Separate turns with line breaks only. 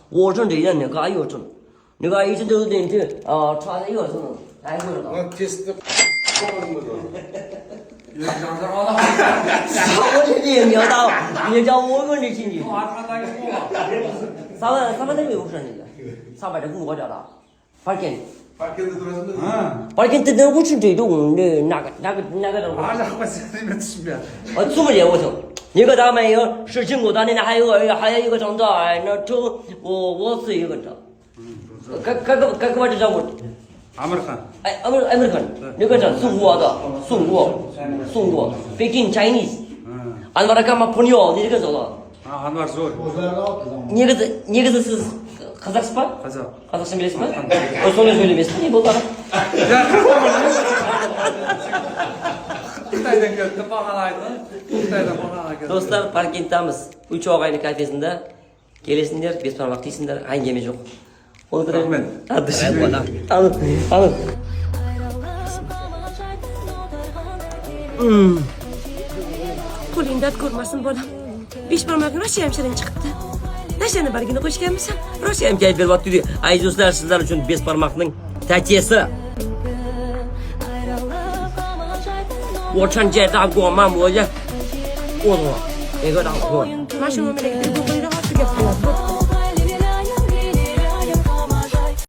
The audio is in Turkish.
我这人那个有种，那个一直都是这穿的有种，哎不知道。
Testi koymadım mı?
我这也瞄到，你叫我跟你进去。三万的没有事那个，300的我叫他，farken
durasın mı?
farken的我去这种的哪个的。
Hala basitliğime düşünmüyor.
这么热我操！那个咱们有是经过当年的，还有一个张照，那周我是一个照，该我这张我。
Amerikan.
American， 那个叫中国的，中国 ，Speaking Chinese。俺把他干嘛朋友？你这个走了？
Anwar zor.
你这个是Kazakhstan？
Kazak.
Kazakhstan bilirsin mi? O sonra söylemesin. İyi bu kadar.
Xitoydan keldi, bag'alaydi. Xitoydan bag'alaydi.
Dostlar Parkent'tamiz. Üç Og'ayni kafesinde. Kelesinler, beş parmak deysinler. Hangimiz yok. Onu kadar.
Rahmet.
Hadi şimdi. Anladım.
Qo'lingda ko'rmasin bolam. Besh barmoqni Rossiya hamshiradan chiqibdi. Nashani bargini qo'shganmisan?
Rossiya ham kayf beryapti deydi. Aziz do'stlar, sizlar uchun besh barmoqning ta'kesi. 我穿街大过慢我去，我操，那个大过。
Mana shu mamlakatda